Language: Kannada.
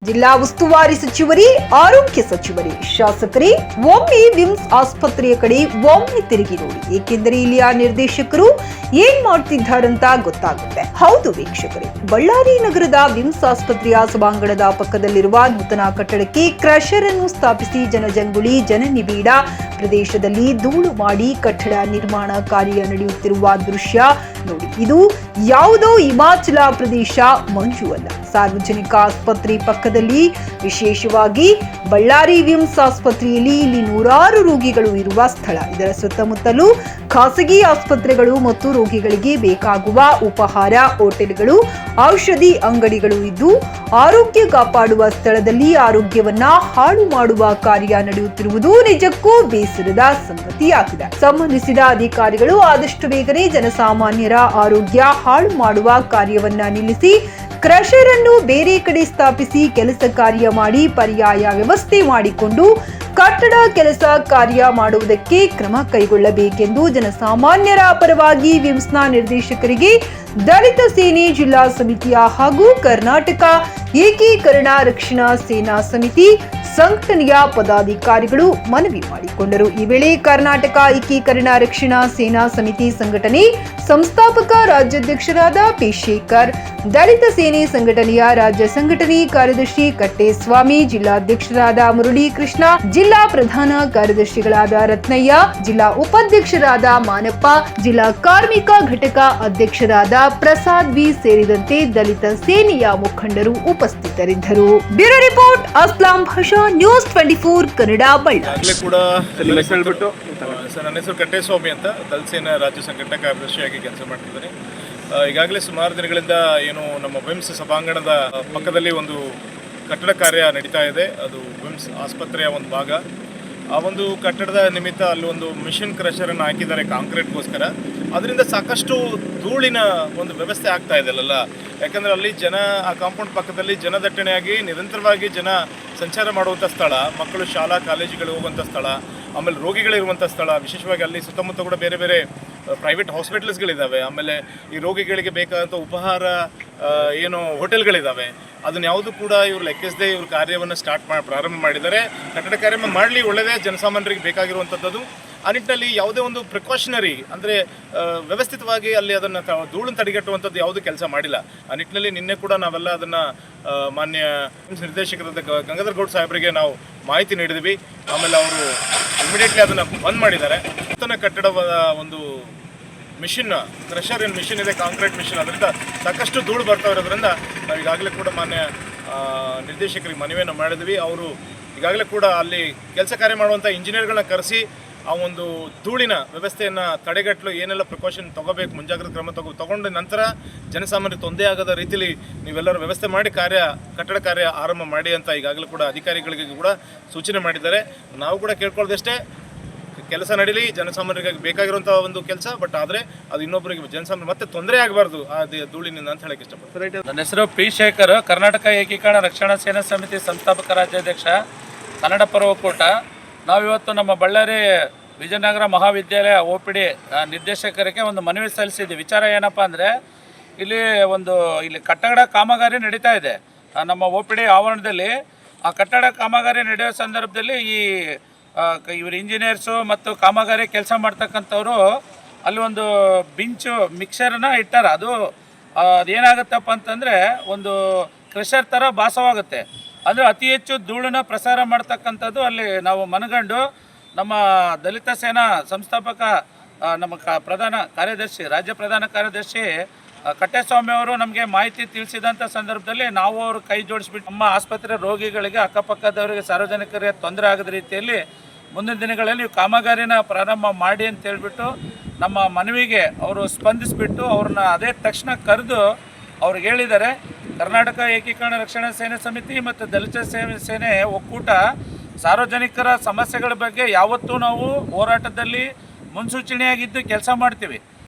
ಜಿಲ್ಲಾ ಉಸ್ತುವಾರಿ ಸಚಿವರೇ, ಆರೋಗ್ಯ ಸಚಿವರೇ, ಶಾಸಕರೇ ಒಮ್ಮೆ ವಿಮ್ಸ್ ಆಸ್ಪತ್ರೆಯ ಕಡೆ ಒಮ್ಮೆ ತಿರುಗಿ ನೋಡಿ, ಏಕೆಂದರೆ ಇಲ್ಲಿಯ ನಿರ್ದೇಶಕರು ಏನ್ ಮಾಡ್ತಿದ್ದಾರಂತ ಗೊತ್ತಾಗುತ್ತೆ. ಹೌದು ವೀಕ್ಷಕರೇ, ಬಳ್ಳಾರಿ ನಗರದ ವಿಮ್ಸ್ ಆಸ್ಪತ್ರೆಯ ಸಭಾಂಗಣದ ಪಕ್ಕದಲ್ಲಿರುವ ನೂತನ ಕಟ್ಟಡಕ್ಕೆ ಕ್ರಷರ್ ಅನ್ನು ಸ್ಥಾಪಿಸಿ ಜನಜಂಗುಳಿ ಜನನಿಬಿಡ ಪ್ರದೇಶದಲ್ಲಿ ಧೂಳು ಮಾಡಿ ಕಟ್ಟಡ ನಿರ್ಮಾಣ ಕಾರ್ಯ ನಡೆಯುತ್ತಿರುವ ದೃಶ್ಯ ನೋಡಿ. ಇದು ಯಾವುದೋ ಹಿಮಾಚಲ ಪ್ರದೇಶ ಮಂಜು ಅಲ್ಲ, ಸಾರ್ವಜನಿಕ ಆಸ್ಪತ್ರೆ ಪಕ್ಕದಲ್ಲಿ, ವಿಶೇಷವಾಗಿ ಬಳ್ಳಾರಿ ವಿಮ್ಸ್ ಆಸ್ಪತ್ರೆಯಲ್ಲಿ ಇಲ್ಲಿ ನೂರಾರು ರೋಗಿಗಳು ಇರುವ ಸ್ಥಳ. ಇದರ ಸುತ್ತಮುತ್ತಲೂ ಖಾಸಗಿ ಆಸ್ಪತ್ರೆಗಳು ಮತ್ತು ರೋಗಿಗಳಿಗೆ ಬೇಕಾಗುವ ಉಪಹಾರ ಹೋಟೆಲ್ಗಳು, ಔಷಧಿ ಅಂಗಡಿಗಳು ಇದ್ದು ಆರೋಗ್ಯ ಕಾಪಾಡುವ ಸ್ಥಳದಲ್ಲಿ ಆರೋಗ್ಯವನ್ನ ಹಾಳು ಮಾಡುವ ಕಾರ್ಯ ನಡೆಯುತ್ತಿರುವುದು ನಿಜಕ್ಕೂ ಬೇಸರದ ಸಂಗತಿಯಾಗಿದೆ. ಸಂಬಂಧಿಸಿದ ಅಧಿಕಾರಿಗಳು ಆದಷ್ಟು ಬೇಗನೆ ಜನಸಾಮಾನ್ಯರ ಆರೋಗ್ಯ ಹಾಳು ಮಾಡುವ ಕಾರ್ಯವನ್ನ ನಿಲ್ಲಿಸಿ ಕ್ರಷರ್ ಅನ್ನು ಬೇರೆ ಕಡೆ ಸ್ಥಾಪಿಸಿ ಕೆಲಸ ಕಾರ್ಯ ಮಾಡಿ ಪರ್ಯಾಯ ವ್ಯವಸ್ಥೆ ಮಾಡಿಕೊಂಡು ಕಟ್ಟಡ ಕೆಲಸ ಕಾರ್ಯ ಮಾಡುವುದಕ್ಕೆ ಕ್ರಮ ಕೈಗೊಳ್ಳಬೇಕೆಂದು ಜನಸಾಮಾನ್ಯರ ಪರವಾಗಿ ವಿಮ್ಸ್ನ ನಿರ್ದೇಶಕರಿಗೆ ದಲಿತ ಸೇನೆ ಜಿಲ್ಲಾ ಸಮಿತಿಯ ಹಾಗೂ ಕರ್ನಾಟಕ ಏಕೀಕರಣ ರಕ್ಷಣಾ ಸೇನಾ ಸಮಿತಿ ಸಂಘಟನೆಯ ಪದಾಧಿಕಾರಿಗಳು ಮನವಿ ಮಾಡಿಕೊಂಡರು. ಈ ವೇಳೆ ಕರ್ನಾಟಕ ಏಕೀಕರಣ ರಕ್ಷಣಾ ಸೇನಾ ಸಮಿತಿ ಸಂಘಟನೆ ಸಂಸ್ಥಾಪಕ ರಾಜ್ಯಾಧ್ಯಕ್ಷರಾದ ಪಿ ಶೇಖರ್, ದಲಿತ ಸೇನೆ ಸಂಘಟನೆಯ ರಾಜ್ಯ ಸಂಘಟನೆ ಕಾರ್ಯದರ್ಶಿ ಕಟ್ಟೇಸ್ವಾಮಿ, ಜಿಲ್ಲಾಧ್ಯಕ್ಷರಾದ ಮುರಳಿ ಕೃಷ್ಣ, ಜಿಲ್ಲಾ ಪ್ರಧಾನ ಕಾರ್ಯದರ್ಶಿಗಳಾದ ರತ್ನಯ್ಯ, ಜಿಲ್ಲಾ ಉಪಾಧ್ಯಕ್ಷರಾದ ಮಾನಪ್ಪ, ಜಿಲ್ಲಾ ಕಾರ್ಮಿಕ ಘಟಕ ಅಧ್ಯಕ್ಷರಾದ ಪ್ರಸಾದ್ ವಿ ಸೇರಿದಂತೆ ದಲಿತ ಸೇನೆಯ ಮುಖಂಡರು ಉಪಸ್ಥಿತರಿದ್ದರು. ಬ್ಯೂರೋ ರಿಪೋರ್ಟ್ ಅಸ್ಲಾಂ ಭಾಷಾ, ನ್ಯೂಸ್ 24 ಕನ್ನಡ, ಬಳ್ಳಾರಿ. ನನ್ನ ಹೆಸರು ಕಟ್ಟೇಸ್ವಾಮಿ ಅಂತ, ದಲಿತ ಸೇನಾ ರಾಜ್ಯ ಸಂಘಟನಾ ಕಾರ್ಯದರ್ಶಿಯಾಗಿ ಕೆಲಸ ಮಾಡ್ತಿದ್ದೀನಿ. ಈಗಾಗಲೇ ಸುಮಾರು ದಿನಗಳಿಂದ ಏನು ನಮ್ಮ ವಿಮ್ಸ್ ಸಭಾಂಗಣದ ಪಕ್ಕದಲ್ಲಿ ಒಂದು ಕಟ್ಟಡ ಕಾರ್ಯ ನಡೀತಾ ಇದೆ. ಅದು ವಿಮ್ಸ್ ಆಸ್ಪತ್ರೆಯ ಒಂದು ಭಾಗ. ಆ ಒಂದು ಕಟ್ಟಡದ ನಿಮಿತ್ತ ಅಲ್ಲಿ ಒಂದು ಮಿಷನ್ ಕ್ರಷರನ್ನು ಹಾಕಿದ್ದಾರೆ ಕಾಂಕ್ರೀಟ್ಗೋಸ್ಕರ. ಅದರಿಂದ ಸಾಕಷ್ಟು ಧೂಳಿನ ಒಂದು ವ್ಯವಸ್ಥೆ ಆಗ್ತಾ ಇದೆ ಅಲ್ಲ. ಯಾಕಂದರೆ ಅಲ್ಲಿ ಜನ, ಆ ಕಾಂಪೌಂಡ್ ಪಕ್ಕದಲ್ಲಿ ಜನದಟ್ಟಣೆಯಾಗಿ ನಿರಂತರವಾಗಿ ಜನ ಸಂಚಾರ ಮಾಡುವಂಥ ಸ್ಥಳ, ಮಕ್ಕಳು ಶಾಲಾ ಕಾಲೇಜುಗಳು ಹೋಗುವಂಥ ಸ್ಥಳ, ಆಮೇಲೆ ರೋಗಿಗಳಿರುವಂಥ ಸ್ಥಳ. ವಿಶೇಷವಾಗಿ ಅಲ್ಲಿ ಸುತ್ತಮುತ್ತ ಕೂಡ ಬೇರೆ ಬೇರೆ ಪ್ರೈವೇಟ್ ಹಾಸ್ಪಿಟಲ್ಸ್ಗಳಿದ್ದಾವೆ. ಆಮೇಲೆ ಈ ರೋಗಿಗಳಿಗೆ ಬೇಕಾದಂಥ ಉಪಹಾರ ಏನು ಹೋಟೆಲ್ಗಳಿದ್ದಾವೆ. ಅದನ್ನ ಯಾವುದು ಕೂಡ ಇವರು ಲೆಕ್ಕಿಸದೆ ಇವರು ಕಾರ್ಯವನ್ನು ಪ್ರಾರಂಭ ಮಾಡಿದ್ದಾರೆ. ಕಟ್ಟಡ ಕಾರ್ಯ ಮಾಡಲಿ, ಒಳ್ಳೆಯದೇ, ಜನಸಾಮಾನ್ಯರಿಗೆ ಬೇಕಾಗಿರುವಂಥದ್ದು. ಆ ನಿಟ್ಟಿನಲ್ಲಿ ಯಾವುದೇ ಒಂದು ಪ್ರಿಕಾಷನರಿ ಅಂದರೆ ವ್ಯವಸ್ಥಿತವಾಗಿ ಅಲ್ಲಿ ಅದನ್ನು ಧೂಳನ್ನು ತಡೆಗಟ್ಟುವಂಥದ್ದು ಯಾವುದೂ ಕೆಲಸ ಮಾಡಿಲ್ಲ. ಆ ನಿಟ್ಟಿನಲ್ಲಿ ನಿನ್ನೆ ಕೂಡ ನಾವೆಲ್ಲ ಅದನ್ನು ಮಾನ್ಯ ನಿರ್ದೇಶಕರಾದ ಗಂಗಾಧರ್ ಗೌಡ್ ಸಾಹೇಬರಿಗೆ ನಾವು ಮಾಹಿತಿ ನೀಡಿದ್ವಿ. ಆಮೇಲೆ ಅವರು ಇಮಿಡಿಯೇಟ್ಲಿ ಅದನ್ನು ಬಂದ್ ಮಾಡಿದ್ದಾರೆ. ನೂತನ ಕಟ್ಟಡದ ಒಂದು ಮಿಷಿನ್, ಕ್ರಷರ್ ಏನು ಮಿಷಿನ್ ಇದೆ, ಕಾಂಕ್ರೀಟ್ ಮಿಷಿನ್, ಅದರಿಂದ ಸಾಕಷ್ಟು ಧೂಳು ಬರ್ತಾ ಇರೋದ್ರಿಂದ ನಾವು ಈಗಾಗಲೇ ಕೂಡ ಮಾನ್ಯ ನಿರ್ದೇಶಕರಿಗೆ ಮನವಿಯನ್ನು ಮಾಡಿದ್ವಿ. ಅವರು ಈಗಾಗಲೇ ಕೂಡ ಅಲ್ಲಿ ಕೆಲಸ ಕಾರ್ಯ ಮಾಡುವಂಥ ಇಂಜಿನಿಯರ್ಗಳನ್ನ ಕರೆಸಿ ಆ ಒಂದು ಧೂಳಿನ ವ್ಯವಸ್ಥೆಯನ್ನು ತಡೆಗಟ್ಟಲು ಏನೆಲ್ಲ ಪ್ರಿಕಾಷನ್ ತೊಗೋಬೇಕು, ಮುಂಜಾಗ್ರತಾ ಕ್ರಮ ತಗೊಂಡ ನಂತರ ಜನಸಾಮಾನ್ಯರಿಗೆ ತೊಂದರೆ ಆಗದ ರೀತಿಯಲ್ಲಿ ನೀವೆಲ್ಲರೂ ವ್ಯವಸ್ಥೆ ಮಾಡಿ ಕಟ್ಟಡ ಕಾರ್ಯ ಆರಂಭ ಮಾಡಿ ಅಂತ ಈಗಾಗಲೇ ಕೂಡ ಅಧಿಕಾರಿಗಳಿಗೆ ಕೂಡ ಸೂಚನೆ ಮಾಡಿದ್ದಾರೆ. ನಾವು ಕೂಡ ಕೇಳ್ಕೊಳ್ಳೋದಷ್ಟೇ, ಕೆಲಸ ನಡೀಲಿ, ಜನಸಾಮಾನ್ಯರಿಗೆ ಬೇಕಾಗಿರುವಂಥ ಒಂದು ಕೆಲಸ. ಬಟ್ ಆದರೆ ಅದು ಇನ್ನೊಬ್ಬರಿಗೆ ಜನಸಾಮಾನ್ಯ ಮತ್ತೆ ತೊಂದರೆ ಆಗಬಾರ್ದು ಆ ಧೂಳಿನಿಂದ ಅಂತ ಹೇಳಕ್ಕೆ ಇಷ್ಟಪಡ್ತೀನಿ. ನನ್ನ ಹೆಸರು ಪಿ ಶೇಖರ್, ಕರ್ನಾಟಕ ಏಕೀಕರಣ ರಕ್ಷಣಾ ಸೇನಾ ಸಮಿತಿ ಸಂಸ್ಥಾಪಕ ರಾಜ್ಯಾಧ್ಯಕ್ಷ, ಕನ್ನಡ ಪರ ಒಕ್ಕೂಟ. ನಾವಿವತ್ತು ನಮ್ಮ ಬಳ್ಳಾರಿ ವಿಜಯನಗರ ಮಹಾವಿದ್ಯಾಲಯ OPD ನಿರ್ದೇಶಕರಿಗೆ ಒಂದು ಮನವಿ ಸಲ್ಲಿಸಿದ್ವಿ. ವಿಚಾರ ಏನಪ್ಪ ಅಂದರೆ, ಇಲ್ಲಿ ಕಟ್ಟಡ ಕಾಮಗಾರಿ ನಡೀತಾ ಇದೆ ನಮ್ಮ OPD ಆವರಣದಲ್ಲಿ. ಆ ಕಟ್ಟಡ ಕಾಮಗಾರಿ ನಡೆಯೋ ಸಂದರ್ಭದಲ್ಲಿ ಇವರು ಇಂಜಿನಿಯರ್ಸು ಮತ್ತು ಕಾಮಗಾರಿ ಕೆಲಸ ಮಾಡ್ತಕ್ಕಂಥವ್ರು ಅಲ್ಲಿ ಒಂದು ಬಿಂಚು ಮಿಕ್ಸರನ್ನ ಇಟ್ಟಾರ. ಅದೇನಾಗುತ್ತಪ್ಪ ಅಂತಂದರೆ ಒಂದು ಕ್ರಷರ್ ಥರ ಭಾಸವಾಗುತ್ತೆ. ಅಂದರೆ ಅತಿ ಹೆಚ್ಚು ಧೂಳನ್ನು ಪ್ರಸಾರ ಮಾಡ್ತಕ್ಕಂಥದ್ದು ಅಲ್ಲಿ ನಾವು ಮನಗಂಡು ನಮ್ಮ ದಲಿತ ಸೇನಾ ಸಂಸ್ಥಾಪಕ ನಮ್ಮ ಪ್ರಧಾನ ಕಾರ್ಯದರ್ಶಿ, ರಾಜ್ಯ ಪ್ರಧಾನ ಕಾರ್ಯದರ್ಶಿ ಕಟ್ಟೇಸ್ವಾಮಿ ಅವರು ನಮಗೆ ಮಾಹಿತಿ ತಿಳಿಸಿದಂಥ ಸಂದರ್ಭದಲ್ಲಿ ನಾವು ಅವರು ಕೈ ಜೋಡಿಸ್ಬಿಟ್ಟು ನಮ್ಮ ಆಸ್ಪತ್ರೆ ರೋಗಿಗಳಿಗೆ, ಅಕ್ಕಪಕ್ಕದವರಿಗೆ, ಸಾರ್ವಜನಿಕರಿಗೆ ತೊಂದರೆ ಆಗದ ರೀತಿಯಲ್ಲಿ ಮುಂದಿನ ದಿನಗಳಲ್ಲಿ ನೀವು ಕಾಮಗಾರಿನ ಪ್ರಾರಂಭ ಮಾಡಿ ಅಂತ ಹೇಳ್ಬಿಟ್ಟು ನಮ್ಮ ಮನವಿಗೆ ಅವರು ಸ್ಪಂದಿಸಿಬಿಟ್ಟು ಅವ್ರನ್ನ ಅದೇ ತಕ್ಷಣ ಕರೆದು ಅವ್ರಿಗೆ ಹೇಳಿದ್ದಾರೆ. ಕರ್ನಾಟಕ ಏಕೀಕರಣ ರಕ್ಷಣಾ ಸೇನಾ ಸಮಿತಿ ಮತ್ತು ದಲಿತ ಸೇನೆ ಒಕ್ಕೂಟ ಸಾರ್ವಜನಿಕರ ಸಮಸ್ಯೆಗಳ ಬಗ್ಗೆ ಯಾವತ್ತೂ ನಾವು ಹೋರಾಟದಲ್ಲಿ ಮುನ್ಸೂಚನೆಯಾಗಿದ್ದು ಕೆಲಸ ಮಾಡ್ತೀವಿ.